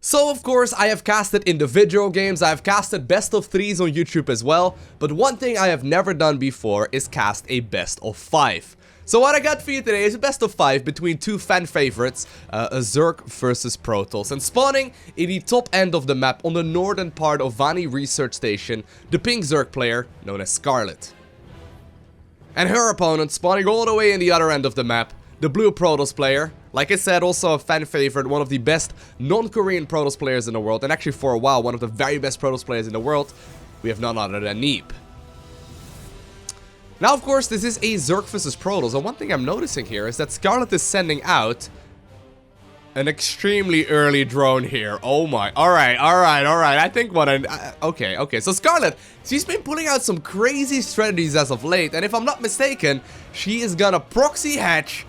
So of course I have casted individual games, I have casted best of 3s on YouTube as well, but one thing I have never done before is cast a best of 5. So what I got for you today is a best of 5 between two fan favorites, a Zerg versus Protoss, and spawning in the top end of the map on the northern part of Vani Research Station, the pink Zerg player known as Scarlett. And her opponent spawning all the way in the other end of the map, the blue Protoss player. Like I said, also a fan favorite, one of the best non-Korean Protoss players in the world, and actually for a while, one of the very best Protoss players in the world. We have none other than Neeb. Now, of course, this is a Zerg versus Protoss, and one thing I'm noticing here is that Scarlett is sending out an extremely early drone here. Oh my, alright. I think what okay. So Scarlett, she's been pulling out some crazy strategies as of late, and if I'm not mistaken, she is gonna proxy hatch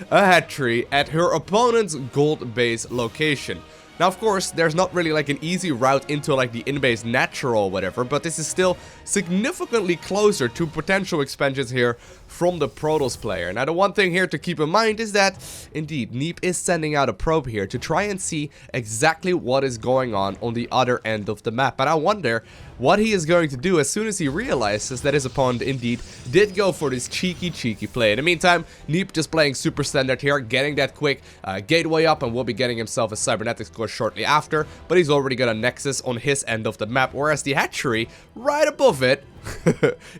a hatchery at her opponent's gold base location. Now, of course, there's not really like an easy route into like the in-base natural or whatever, but this is still significantly closer to potential expansions here from the Protoss player. Now, the one thing here to keep in mind is that, indeed, Neeb is sending out a probe here to try and see exactly what is going on the other end of the map. And I wonder what he is going to do as soon as he realizes that his opponent indeed did go for this cheeky play. In the meantime, Neeb just playing super standard here, getting that quick gateway up, and will be getting himself a cybernetics core shortly after, but he's already got a nexus on his end of the map, whereas the hatchery right above it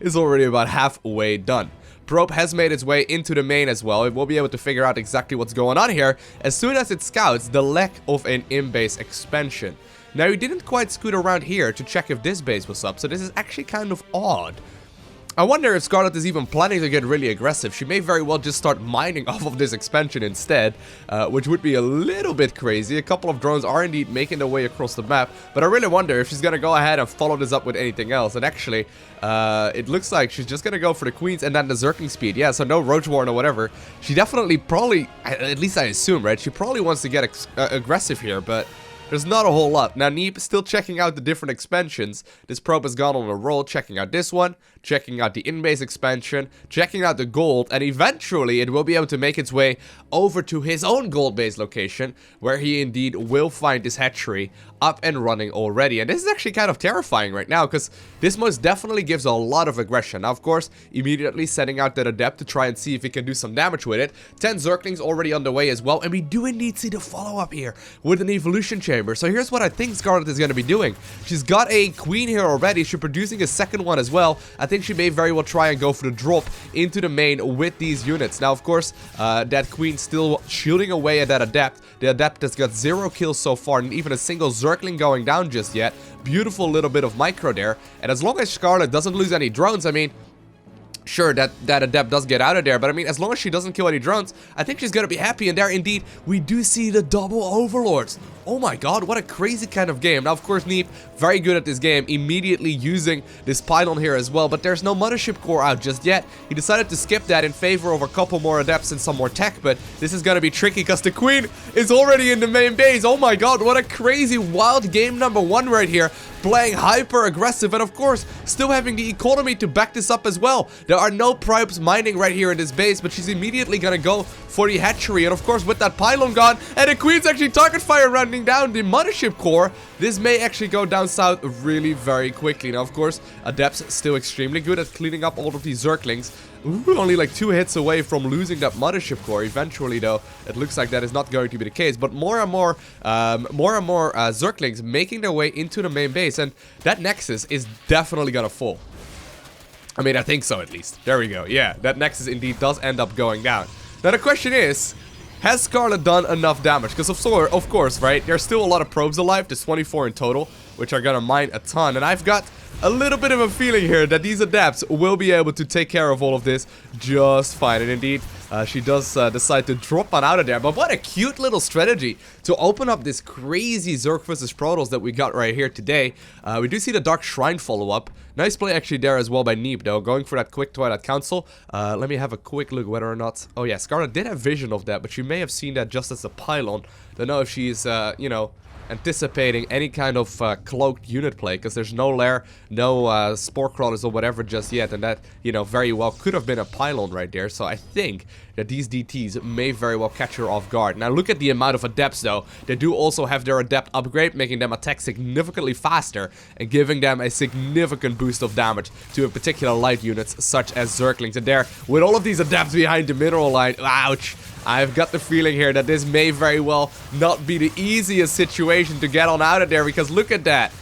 is already about halfway done. Probe has made its way into the main as well. It will be able to figure out exactly what's going on here as soon as it scouts the lack of an in-base expansion. Now, he didn't quite scoot around here to check if this base was up, so this is actually kind of odd. I wonder if Scarlett is even planning to get really aggressive. She may very well just start mining off of this expansion instead, which would be a little bit crazy. A couple of drones are indeed making their way across the map, but I really wonder if she's going to go ahead and follow this up with anything else. And actually, it looks like she's just going to go for the queens and then the Zergling speed. Yeah, so no Roach Warren or whatever. She definitely probably, at least I assume, right? She probably wants to get aggressive here, but there's not a whole lot. Now, Neeb still checking out the different expansions. This probe has gone on a roll, checking out this one, checking out the in-base expansion, checking out the gold, and eventually it will be able to make its way over to his own gold base location, where he indeed will find this hatchery up and running already. And this is actually kind of terrifying right now, because this most definitely gives a lot of aggression. Now, of course, immediately sending out that adept to try and see if he can do some damage with it. 10 Zerglings already on the way as well, and we do indeed see the follow-up here with an evolution chamber. So here's what I think Scarlett is going to be doing. She's got a queen here already. She's producing a second one as well. I think she may very well try and go for the drop into the main with these units. Now, of course, that queen still shielding away at that adept. The adept has got 0 kills so far, and even a single Zergling going down just yet. Beautiful little bit of micro there. And as long as Scarlett doesn't lose any drones, I mean, sure, that adept does get out of there, but I mean, as long as she doesn't kill any drones, I think she's gonna be happy. And there, indeed, we do see the double overlords. Oh my god, what a crazy kind of game. Now, of course, Neeb, very good at this game, immediately using this pylon here as well, but there's no mothership core out just yet. He decided to skip that in favor of a couple more adepts and some more tech, but this is gonna be tricky because the queen is already in the main base. Oh my god, what a crazy, wild game number 1 right here. Playing hyper aggressive, and of course, still having the economy to back this up as well. There are no probes mining right here in this base, but she's immediately gonna go for the hatchery. And of course, with that pylon gone, and the queen's actually target fire running down the mothership core, this may actually go down south really very quickly. Now, of course, adepts still extremely good at cleaning up all of these Zerglings. Ooh, only like 2 hits away from losing that mothership core. Eventually, though, it looks like that is not going to be the case. But more and more Zerglings making their way into the main base, and that nexus is definitely gonna fall. I mean, I think so, at least. There we go. Yeah, that nexus indeed does end up going down. Now, the question is, has Scarlett done enough damage? Because of course, right, there's still a lot of probes alive. There's 24 in total, which are gonna mine a ton. And I've got a little bit of a feeling here that these adepts will be able to take care of all of this just fine. And indeed, she does decide to drop on out of there. But what a cute little strategy to open up this crazy Zerg versus Protoss that we got right here today. We do see the Dark Shrine follow-up. Nice play actually there as well by Neeb, though, going for that quick Twilight Council. Let me have a quick look whether or not... Oh yeah, Scarlett did have vision of that, but she may have seen that just as a pylon. Don't know if she's, you know, anticipating any kind of cloaked unit play, because there's no lair, no spore crawlers or whatever just yet, and that, you know, very well could have been a pylon right there. So I think that these DTs may very well catch her off guard. Now look at the amount of adepts though. They do also have their adept upgrade, making them attack significantly faster and giving them a significant boost of damage to a particular light units such as Zerglings. And there, with all of these adepts behind the mineral line, ouch, I've got the feeling here that this may very well not be the easiest situation to get on out of there, because look at that.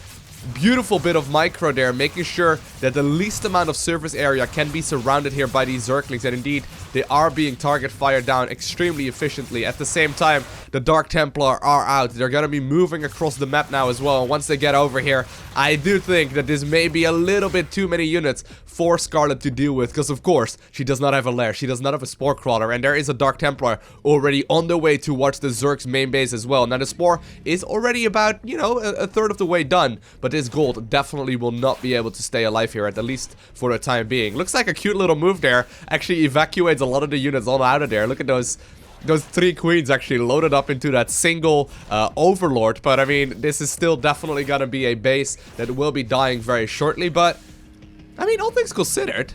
Beautiful bit of micro there, making sure that the least amount of surface area can be surrounded here by these Zerglings, and indeed, they are being target fired down extremely efficiently. At the same time, the Dark Templar are out. They're gonna be moving across the map now as well, and once they get over here, I do think that this may be a little bit too many units for Scarlett to deal with, because of course, she does not have a lair, she does not have a Spore Crawler, and there is a Dark Templar already on the way towards the Zerg's main base as well. Now the Spore is already about, you know, a third of the way done, but this gold definitely will not be able to stay alive here, at least for the time being. Looks like a cute little move there, actually evacuates a lot of the units all out of there. Look at those 3 queens actually loaded up into that single overlord. But I mean, this is still definitely gonna be a base that will be dying very shortly. But I mean, all things considered,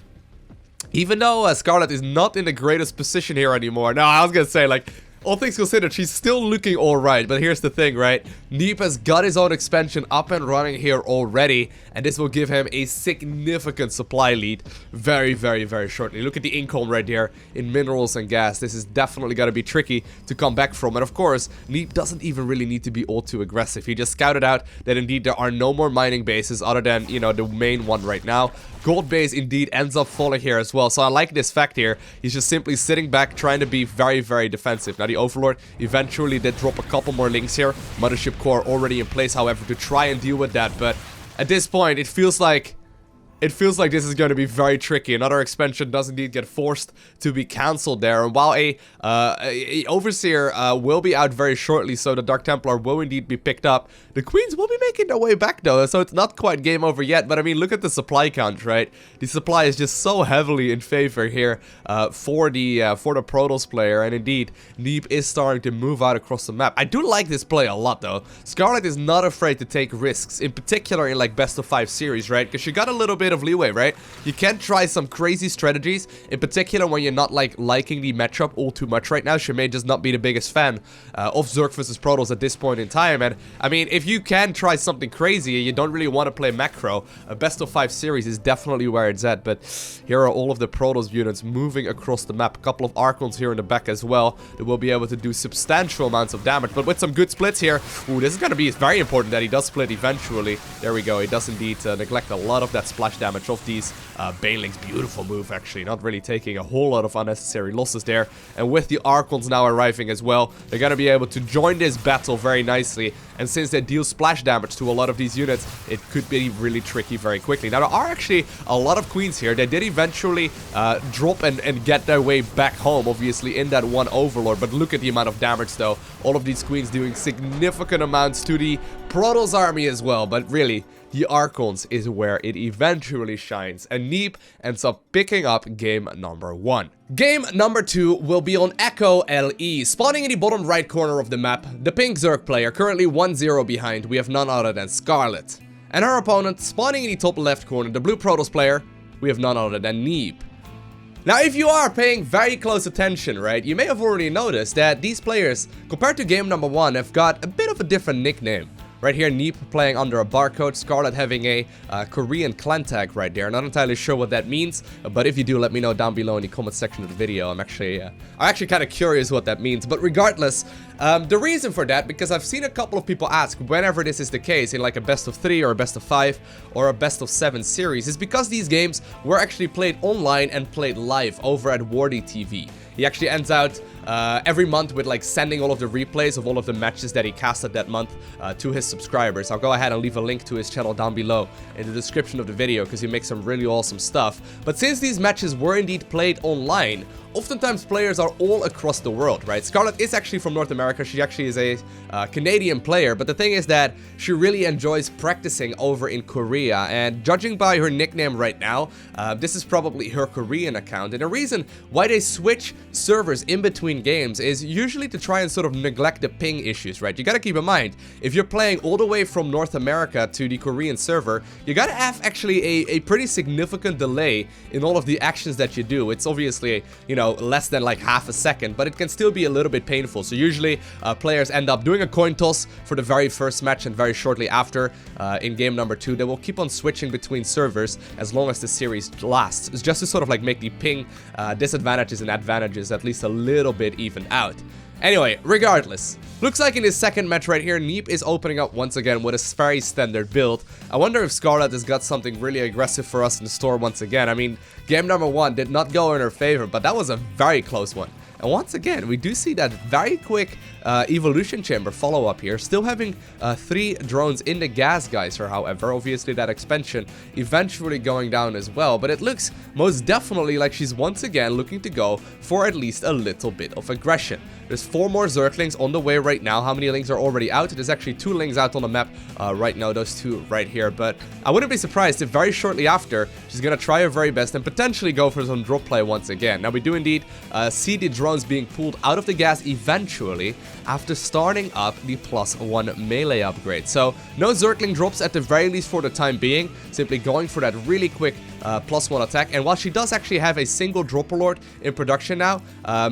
even though Scarlett is not in the greatest position here anymore. No, I was gonna say, like, all things considered, she's still looking alright, but here's the thing, right? Neeb has got his own expansion up and running here already, and this will give him a significant supply lead very, very, very shortly. Look at the income right there in minerals and gas. This is definitely going to be tricky to come back from, and of course, Neeb doesn't even really need to be all too aggressive. He just scouted out that indeed there are no more mining bases other than, you know, the main one right now. Gold base indeed ends up falling here as well, so I like this fact here. He's just simply sitting back, trying to be very, very defensive. Now the Overlord eventually did drop a couple more links here. Mothership core already in place, however, to try and deal with that, but at this point, it feels like this is going to be very tricky. Another expansion does indeed get forced to be cancelled there. And while a Overseer will be out very shortly, so the Dark Templar will indeed be picked up, the Queens will be making their way back though, so it's not quite game over yet. But I mean, look at the supply count, right? The supply is just so heavily in favor here for the Protoss player. And indeed, Neeb is starting to move out across the map. I do like this play a lot though. Scarlett is not afraid to take risks, in particular in like best of 5 series, right? Because she got a little bit of leeway, right? You can try some crazy strategies, in particular when you're not like liking the matchup all too much right now. She may just not be the biggest fan of Zerg versus Protoss at this point in time, and I mean, if you can try something crazy and you don't really want to play macro, a best of 5 series is definitely where it's at. But here are all of the Protoss units moving across the map. A couple of Archons here in the back as well. They will be able to do substantial amounts of damage, but with some good splits here. Ooh, this is going to be very important that he does split eventually. There we go. He does indeed neglect a lot of that splash damage of these Banelings. Beautiful move, actually. Not really taking a whole lot of unnecessary losses there. And with the Archons now arriving as well, they're going to be able to join this battle very nicely. And since they deal splash damage to a lot of these units, it could be really tricky very quickly. Now, there are actually a lot of Queens here. They did eventually drop and get their way back home, obviously, in that one Overlord. But look at the amount of damage, though. All of these Queens doing significant amounts to the Protoss army as well. But really, the Archons is where it eventually shines, and Neeb ends up picking up game number 1. Game number 2 will be on Echo LE. Spawning in the bottom right corner of the map, the pink Zerg player, currently 1-0 behind, we have none other than Scarlett. And her opponent, spawning in the top left corner, the blue Protoss player, we have none other than Neeb. Now, if you are paying very close attention, right, you may have already noticed that these players, compared to game number 1, have got a bit of a different nickname. Right here, Neeb playing under a barcode, Scarlett having a Korean clan tag right there. Not entirely sure what that means, but if you do, let me know down below in the comment section of the video. I'm actually kind of curious what that means. But regardless, the reason for that, because I've seen a couple of people ask whenever this is the case in like a best of 3 or a best of 5 or a best of 7 series, is because these games were actually played online and played live over at LowkoTV. He actually ends out every month with like sending all of the replays of all of the matches that he casted that month to his subscribers. I'll go ahead and leave a link to his channel down below in the description of the video because he makes some really awesome stuff. But since these matches were indeed played online, oftentimes players are all across the world, right? Scarlett is actually from North America. She actually is a Canadian player, but the thing is that she really enjoys practicing over in Korea, and judging by her nickname right now, this is probably her Korean account. And the reason why they switch servers in between games is usually to try and sort of neglect the ping issues, right? You gotta keep in mind, if you're playing all the way from North America to the Korean server, you gotta have actually a pretty significant delay in all of the actions that you do. It's obviously, you know, less than like half a second, but it can still be a little bit painful. So usually players end up doing a coin toss for the very first match, and very shortly after, in game number 2, they will keep on switching between servers as long as the series lasts. It's just to sort of like make the ping disadvantages and advantages at least a little bit even out. Anyway, regardless, looks like in his second match right here, Neeb is opening up once again with a very standard build. I wonder if Scarlett has got something really aggressive for us in store once again. I mean, game number 1 did not go in her favor, but that was a very close one. And once again, we do see that very quick evolution chamber follow-up here. Still having 3 drones in the gas geyser, however. Obviously, that expansion eventually going down as well. But it looks most definitely like she's once again looking to go for at least a little bit of aggression. There's 4 more Zerglings on the way right now. How many Lings are already out? There's actually 2 Lings out on the map right now. Those 2 right here. But I wouldn't be surprised if very shortly after, she's going to try her very best and potentially go for some drop play once again. Now, we do indeed see the drones being pulled out of the gas eventually after starting up the +1 melee upgrade. So no Zergling drops at the very least for the time being, simply going for that really quick +1 attack. And while she does actually have a single Dropper Lord in production now,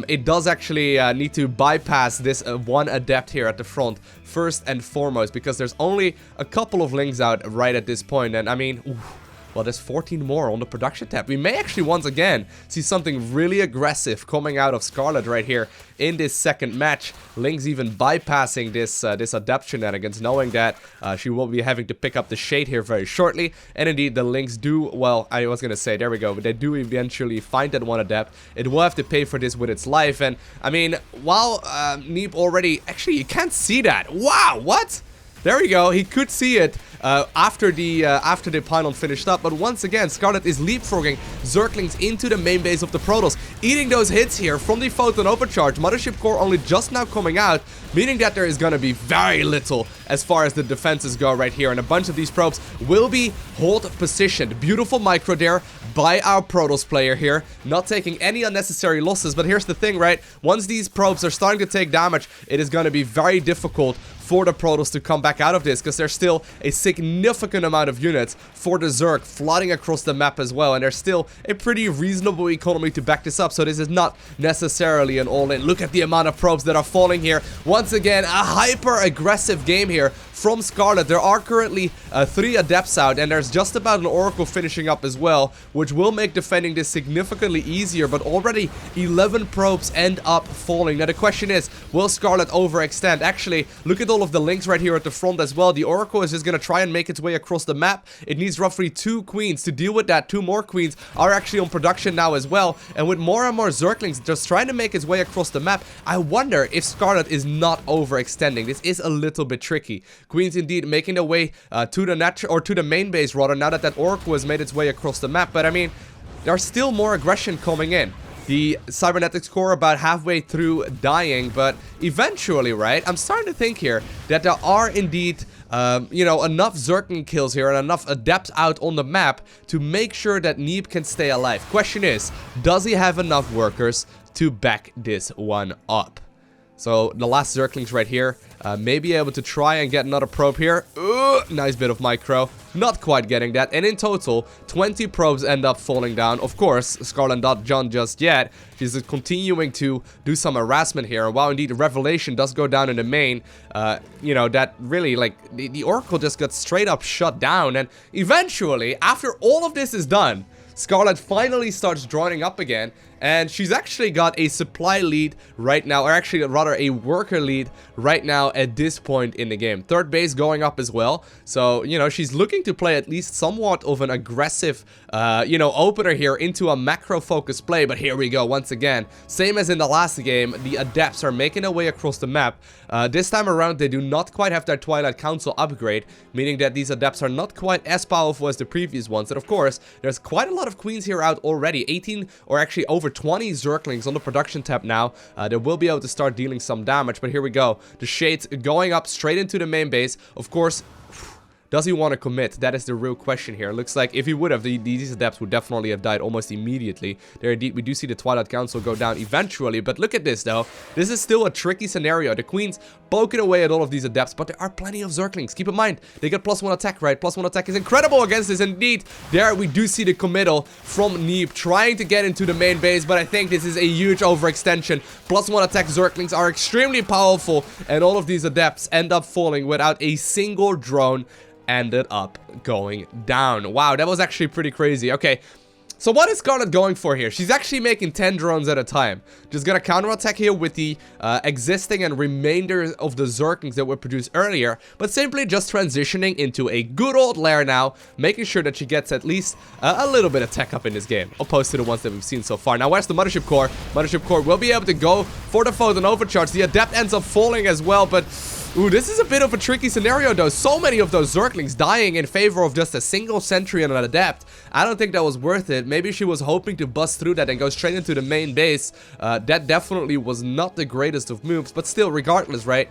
it does actually need to bypass this one adept here at the front first and foremost, because there's only a couple of Lings out right at this point. And I mean, oof. Well, there's 14 more on the production tab. We may actually once again see something really aggressive coming out of Scarlett right here in this second match. Lings even bypassing this adept shenanigans, knowing that she will be having to pick up the shade here very shortly. And indeed, the Lings do, well, I was gonna say, there we go, but they do eventually find that one adept. It will have to pay for this with its life. And I mean, while Neeb already, actually, you can't see that. Wow, what? There we go, he could see it after the pylon finished up, but once again, Scarlett is leapfrogging Zerglings into the main base of the Protoss, eating those hits here from the Photon Overcharge. Mothership Core only just now coming out, meaning that there is going to be very little as far as the defenses go right here, and a bunch of these probes will be hold positioned. Beautiful micro there by our Protoss player here, not taking any unnecessary losses. But here's the thing, right? Once these probes are starting to take damage, it is going to be very difficult for the Protoss to come back out of this, because there's still a significant amount of units for the Zerg flooding across the map as well, and there's still a pretty reasonable economy to back this up, so this is not necessarily an all-in. Look at the amount of probes that are falling here. Once again, a hyper-aggressive game here from Scarlett. There are currently 3 adepts out, and there's just about an Oracle finishing up as well, which will make defending this significantly easier, but already 11 probes end up falling. Now the question is, will Scarlett overextend? Actually, look at all of the Lings right here at the front as well. The Oracle is just going to try and make its way across the map. It needs roughly 2 queens to deal with that. 2 more queens are actually on production now as well, and with more and more Zerglings just trying to make its way across the map, I wonder if Scarlett is not overextending. This is a little bit tricky. Queens indeed making their way to the main base rather, now that that Oracle has made its way across the map. But I mean, there's still more aggression coming in. The Cybernetics core about halfway through dying, but eventually, right, I'm starting to think here that there are indeed, you know, enough Zergling kills here and enough adepts out on the map to make sure that Neeb can stay alive. Question is, does he have enough workers to back this one up? So the last Zerglings right here may be able to try and get another probe here. Nice bit of micro. Not quite getting that. And in total, 20 probes end up falling down. Of course, Scarlett not done just yet. She's continuing to do some harassment here. And while indeed the Revelation does go down in the main, you know, that really, like, the Oracle just got straight up shut down. And eventually, after all of this is done, Scarlett finally starts drawing up again, and she's actually got a supply lead right now, or actually rather a worker lead right now at this point in the game. Third base going up as well, so, you know, she's looking to play at least somewhat of an aggressive, you know, opener here into a macro focus play. But here we go once again, same as in the last game, the adepts are making their way across the map. This time around, they do not quite have their Twilight Council upgrade, meaning that these adepts are not quite as powerful as the previous ones. And of course, there's quite a lot of queens here out already, 18 or actually over over 20 Zerglings on the production tab now. They will be able to start dealing some damage, but here we go. The Shades going up straight into the main base. Of course, does he want to commit? That is the real question here. Looks like if he would have, these Adepts would definitely have died almost immediately. There indeed, we do see the Twilight Council go down eventually, but look at this though. This is still a tricky scenario. The Queen's poking away at all of these Adepts, but there are plenty of Zerglings. Keep in mind, they get +1 attack, right? +1 attack is incredible against this indeed. There we do see the committal from Neeb trying to get into the main base, but I think this is a huge overextension. +1 attack Zerglings are extremely powerful, and all of these Adepts end up falling without a single drone ended up going down. Wow, that was actually pretty crazy. Okay, so what is Scarlett going for here? She's actually making 10 drones at a time. Just gonna counterattack here with the existing and remainder of the Zerglings that were produced earlier, but simply just transitioning into a good old lair now, making sure that she gets at least a little bit of tech up in this game, opposed to the ones that we've seen so far. Now, where's the Mothership Core? Mothership Core will be able to go for the Photon Overcharge. The Adept ends up falling as well, but ooh, this is a bit of a tricky scenario though. So many of those Zerglings dying in favor of just a single sentry and an Adept. I don't think that was worth it. Maybe she was hoping to bust through that and go straight into the main base. That definitely was not the greatest of moves, but still, regardless, right?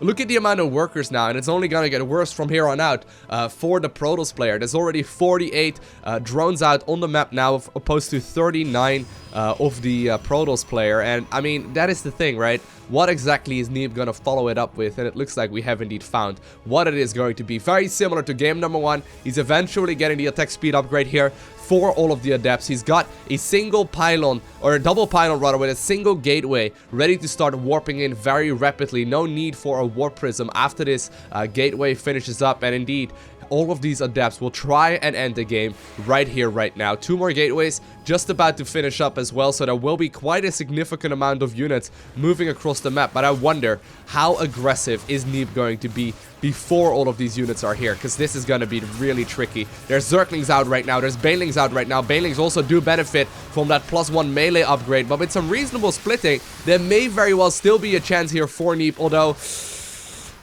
Look at the amount of workers now, and it's only gonna get worse from here on out for the Protoss player. There's already 48 drones out on the map now, opposed to 39 of the Protoss player. And I mean, that is the thing, right? What exactly is Neeb gonna follow it up with? And it looks like we have indeed found what it is going to be. Very similar to game number 1. He's eventually getting the attack speed upgrade here for all of the Adepts. He's got a single pylon, or a double pylon rather, with a single gateway ready to start warping in very rapidly. No need for a warp prism after this gateway finishes up. And indeed, all of these Adepts will try and end the game right here, right now. 2 more gateways just about to finish up as well, so there will be quite a significant amount of units moving across the map. But I wonder, how aggressive is Neeb going to be before all of these units are here? Because this is going to be really tricky. There's Zerglings out right now. There's Banelings out right now. Banelings also do benefit from that +1 melee upgrade, but with some reasonable splitting, there may very well still be a chance here for Neeb, although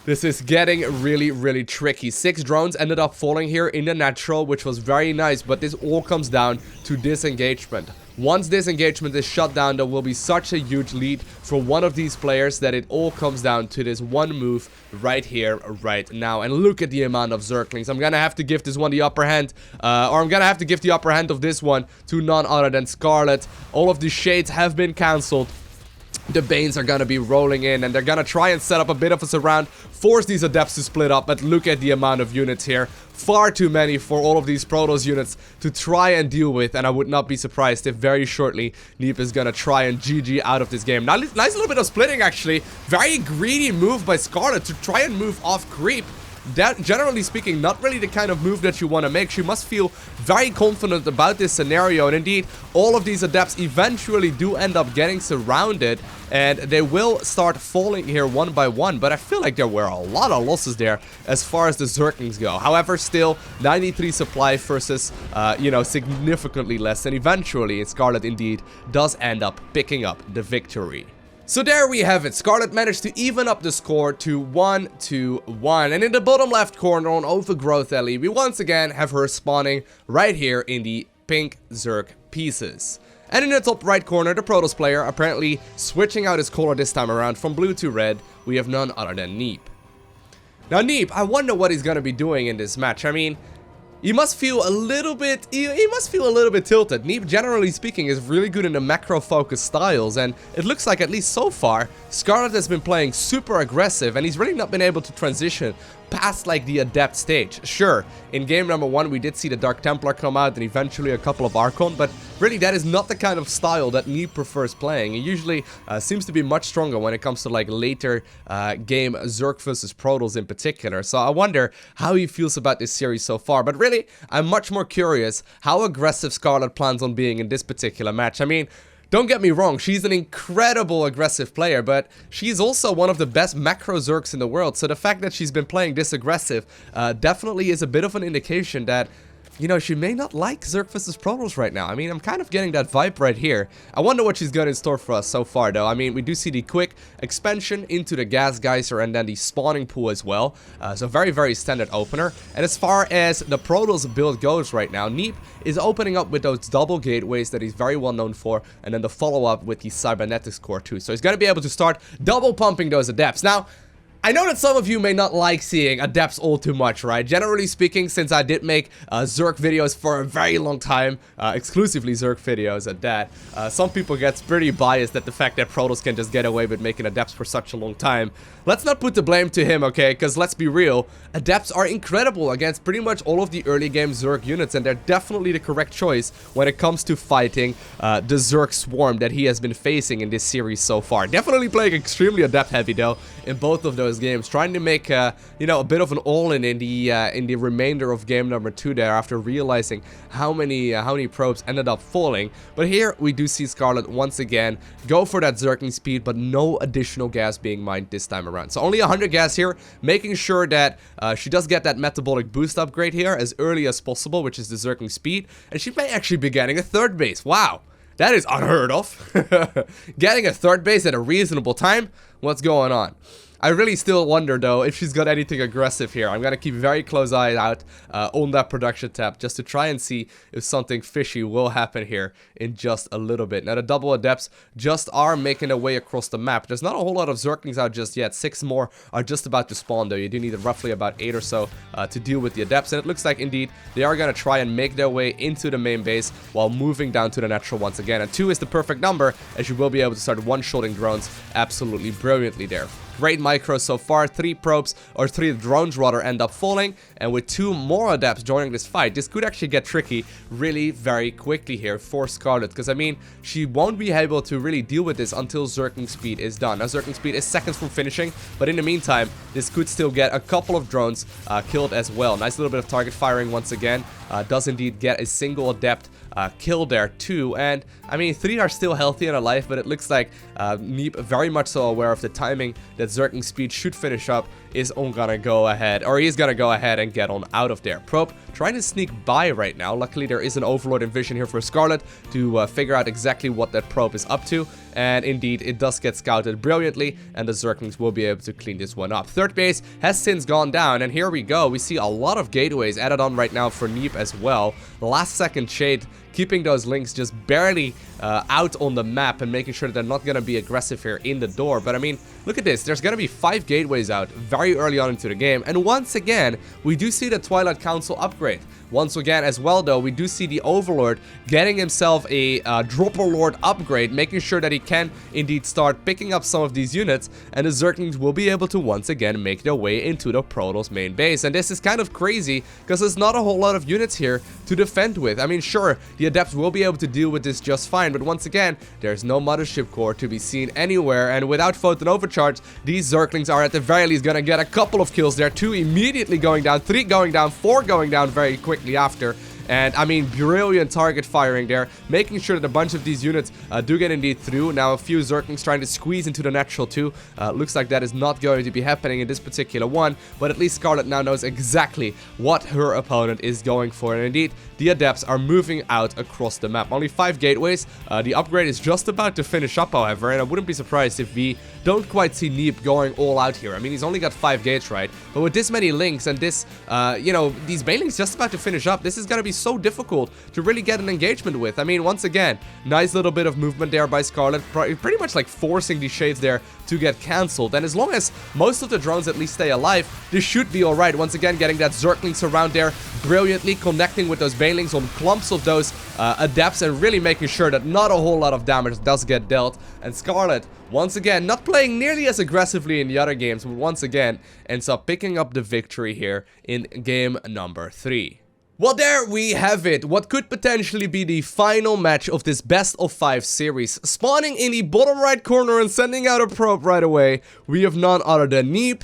this is getting really, really tricky. 6 drones ended up falling here in the natural, which was very nice, but this all comes down to disengagement. Once this engagement is shut down, there will be such a huge lead for one of these players that it all comes down to this one move right here, right now. And look at the amount of Zerglings. I'm gonna have to give this one the upper hand, or I'm gonna have to give the upper hand of this one to none other than Scarlett. All of the Shades have been cancelled. The Banes are gonna be rolling in, and they're gonna try and set up a bit of a surround, force these Adepts to split up. But look at the amount of units here. Far too many for all of these Protoss units to try and deal with, and I would not be surprised if very shortly Neeb is gonna try and GG out of this game. Now, nice little bit of splitting actually. Very greedy move by Scarlett to try and move off creep. That, generally speaking, not really the kind of move that you want to make. She must feel very confident about this scenario, and indeed, all of these Adepts eventually do end up getting surrounded, and they will start falling here one by one, but I feel like there were a lot of losses there as far as the Zerglings go. However, still, 93 supply versus, you know, significantly less, and eventually, Scarlett indeed does end up picking up the victory. So there we have it. Scarlett managed to even up the score to 1-1. And in the bottom left corner on Overgrowth Alley, we once again have her spawning right here in the pink Zerg pieces. And in the top right corner, the Protoss player apparently switching out his color this time around from blue to red. We have none other than Neeb. Now Neeb, I wonder what he's gonna be doing in this match. I mean, he must feel a little bit, he must feel a little bit tilted. Neeb, generally speaking, is really good in the macro-focused styles, and it looks like, at least so far, Scarlett has been playing super aggressive, and he's really not been able to transition past, like, the Adept stage. Sure, in game number 1, we did see the Dark Templar come out, and eventually a couple of Archon, but really, that is not the kind of style that Neeb prefers playing. He usually seems to be much stronger when it comes to, like, later game Zerg versus Protoss in particular. So I wonder how he feels about this series so far. But really, I'm much more curious how aggressive Scarlett plans on being in this particular match. I mean, don't get me wrong, she's an incredible aggressive player, but she's also one of the best macro Zergs in the world. So the fact that she's been playing this aggressive definitely is a bit of an indication that you know, she may not like Zergfist's Protoss right now. I mean, I'm kind of getting that vibe right here. I wonder what she's got in store for us so far, though. I mean, we do see the quick expansion into the gas geyser and then the spawning pool as well. So very, very standard opener. And as far as the Protoss build goes right now, Neeb is opening up with those double gateways that he's very well known for, and then the follow-up with the cybernetics core too. So he's going to be able to start double pumping those adepts. Now, I know that some of you may not like seeing adepts all too much, right? Generally speaking, since I did make Zerg videos for a very long time, exclusively Zerg videos at that, some people get pretty biased at the fact that Protoss can just get away with making adepts for such a long time. Let's not put the blame to him, okay? Because let's be real, adepts are incredible against pretty much all of the early game Zerg units, and they're definitely the correct choice when it comes to fighting the Zerg swarm that he has been facing in this series so far. Definitely playing extremely adept heavy though in both of those games, trying to make you know, a bit of an all-in in the remainder of game number 2 there, after realizing how many probes ended up falling. But here we do see Scarlett once again go for that Zergling speed, but no additional gas being mined this time around. So only 100 gas here, making sure that she does get that metabolic boost upgrade here as early as possible, which is the Zergling speed, and she may actually be getting a third base. Wow, that is unheard of. Getting a third base at a reasonable time? What's going on? I really still wonder, though, if she's got anything aggressive here. I'm going to keep a very close eye out on that production tab just to try and see if something fishy will happen here in just a little bit. Now, the double adepts just are making their way across the map. There's not a whole lot of Zerglings out just yet. 6 more are just about to spawn, though. You do need roughly about 8 or so to deal with the adepts. And it looks like, indeed, they are going to try and make their way into the main base while moving down to the natural once again. And 2 is the perfect number, as you will be able to start one-shotting drones absolutely brilliantly there. Great micro so far. 3 probes, or 3 drones rather, end up falling, and with 2 more adepts joining this fight, this could actually get tricky really very quickly here for Scarlett, because I mean, she won't be able to really deal with this until Zergling speed is done. Now, Zergling speed is seconds from finishing, but in the meantime, this could still get a couple of drones killed as well. Nice little bit of target firing once again. Does indeed get a single adept kill there too, and I mean, 3 are still healthy and alive, but it looks like Neeb, very much so aware of the timing that Zergling speed should finish up, is gonna go ahead, or he's gonna go ahead and get on out of there. Probe trying to sneak by right now. Luckily, there is an Overlord in vision here for Scarlett to figure out exactly what that probe is up to, and indeed, it does get scouted brilliantly, and the Zerglings will be able to clean this one up. Third base has since gone down, and here we go. We see a lot of gateways added on right now for Neeb as well. The last second shade, keeping those links just barely out on the map and making sure that they're not going to be aggressive here in the door. But I mean, look at this. There's going to be 5 gateways out very early on into the game. And once again, we do see the Twilight Council upgrade. Once again as well, though, we do see the Overlord getting himself a Dropper Lord upgrade, making sure that he can indeed start picking up some of these units, and the Zerglings will be able to once again make their way into the Protoss main base. And this is kind of crazy, because there's not a whole lot of units here to defend with. I mean, sure, the Adepts will be able to deal with this just fine, but once again, there's no Mothership Core to be seen anywhere, and without Photon Overcharge, these Zerglings are at the very least gonna get a couple of kills there. 2 immediately going down, 3 going down, 4 going down very quickly after. And I mean, brilliant target firing there, making sure that a bunch of these units do get indeed through. Now a few Zerglings trying to squeeze into the natural too. Looks like that is not going to be happening in this particular one, but at least Scarlett now knows exactly what her opponent is going for. And indeed, the Adepts are moving out across the map. Only 5 gateways. The upgrade is just about to finish up, however, and I wouldn't be surprised if we don't quite see Neeb going all out here. I mean, he's only got 5 gates, right? But with this many links and this, you know, these Banelings just about to finish up, this is going to be so difficult to really get an engagement with. I mean, once again, nice little bit of movement there by Scarlett, pretty much like forcing these shades there to get cancelled. And as long as most of the drones at least stay alive, this should be alright. Once again, getting that Zergling surround there, brilliantly connecting with those Banelings on clumps of those Adepts, and really making sure that not a whole lot of damage does get dealt. And Scarlett, once again, not playing nearly as aggressively in the other games, but once again, ends up picking up the victory here in game number 3. Well, there we have it. What could potentially be the final match of this best of 5 series. Spawning in the bottom right corner and sending out a probe right away, we have none other than Neeb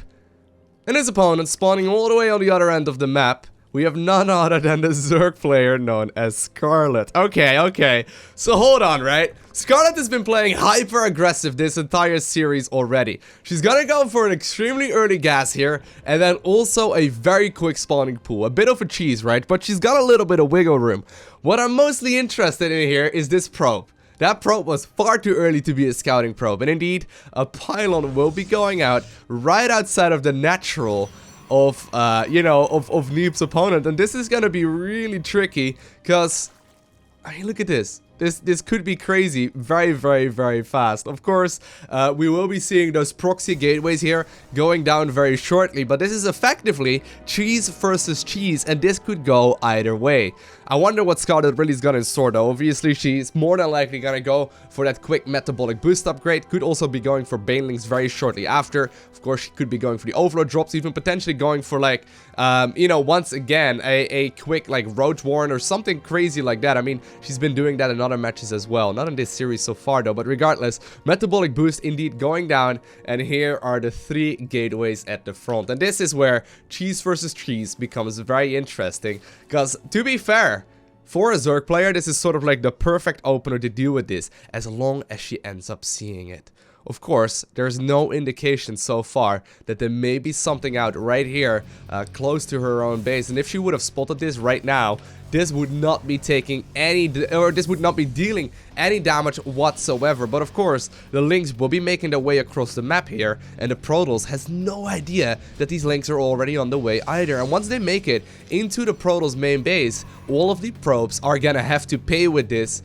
and his opponent spawning all the way on the other end of the map we have none other than the Zerg player known as Scarlett. Okay. So hold on, right? Scarlett has been playing hyper aggressive this entire series already. She's gonna go for an extremely early gas here, and then also a very quick spawning pool. A bit of a cheese, right? But she's got a little bit of wiggle room. What I'm mostly interested in here is this probe. That probe was far too early to be a scouting probe, and indeed, a pylon will be going out right outside of the natural of, of Neeb's opponent. And this is gonna be really tricky, because, I mean, look at this. This could be crazy very fast. Of course, we will be seeing those proxy gateways here going down very shortly, but this is effectively cheese versus cheese, and this could go either way. I wonder what Scarlett really is gonna store though. Obviously, she's more than likely gonna go for that quick metabolic boost upgrade. Could also be going for Banelings very shortly after. Of course, she could be going for the overload drops, even potentially going for like, once again, a quick like Roach Warren or something crazy like that. I mean, she's been doing that in other matches as well. Not in this series so far though, but regardless, metabolic boost indeed going down, and here are the 3 gateways at the front. And this is where cheese versus cheese becomes very interesting, because to be fair, for a Zerg player, this is sort of like the perfect opener to deal with this, as long as she ends up seeing it. Of course, there's no indication so far that there may be something out right here close to her own base. And if she would have spotted this right now, this would not be taking any, or this would not be dealing any damage whatsoever. But of course, the Lynx will be making their way across the map here, and the Protoss has no idea that these Lynx are already on the way either. And once they make it into the Protoss main base, all of the probes are gonna have to pay with this,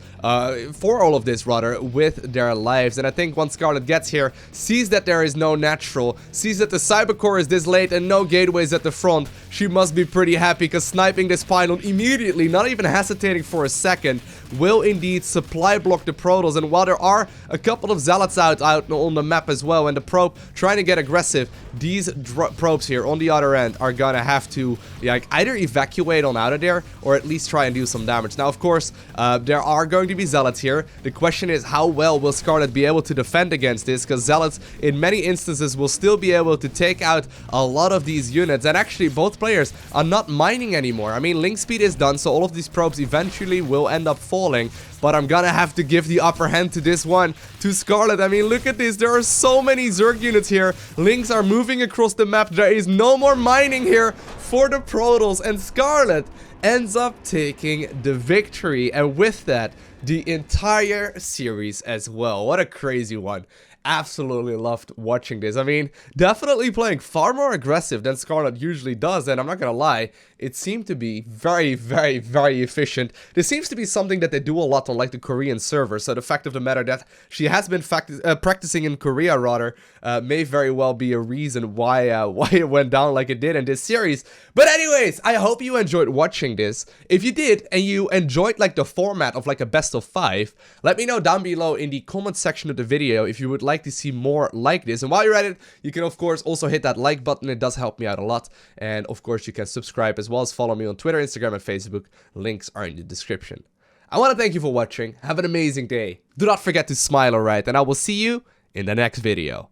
for all of this rather, with their lives. And I think once Scarlett gets here, sees that there is no natural, sees that the Cyber Core is this late and no gateways at the front, she must be pretty happy, because sniping this pylon immediately, not even hesitating for a second, will indeed supply block the Protoss. And while there are a couple of Zealots out on the map as well, and the probe trying to get aggressive, these probes here on the other end are gonna have to like either evacuate on out of there, or at least try and do some damage. Now, of course, there are going to be Zealots here. The question is, how well will Scarlett be able to defend against this, because Zealots in many instances will still be able to take out a lot of these units. And actually, both players are not mining anymore. I mean, link speed is done, so all of these probes eventually will end up falling, but I'm gonna have to give the upper hand to this one, to Scarlett. I mean, look at this, there are so many Zerg units here. Lynx are moving across the map, there is no more mining here for the Protoss, and Scarlett ends up taking the victory, and with that, the entire series as well. What a crazy one. Absolutely loved watching this. I mean, definitely playing far more aggressive than Scarlett usually does, and I'm not gonna lie, it seemed to be very efficient. This seems to be something that they do a lot on like the Korean server, so the fact of the matter that she has been practicing in Korea rather, may very well be a reason why it went down like it did in this series. But anyways, I hope you enjoyed watching this. If you did, and you enjoyed like the format of like a best of 5, let me know down below in the comment section of the video if you would like to see more like this. And while you're at it, you can of course also hit that like button, it does help me out a lot. And of course you can subscribe as well as follow me on Twitter, Instagram, and Facebook. Links are in the description. I want to thank you for watching. Have an amazing day. Do not forget to smile, alright? And I will see you in the next video.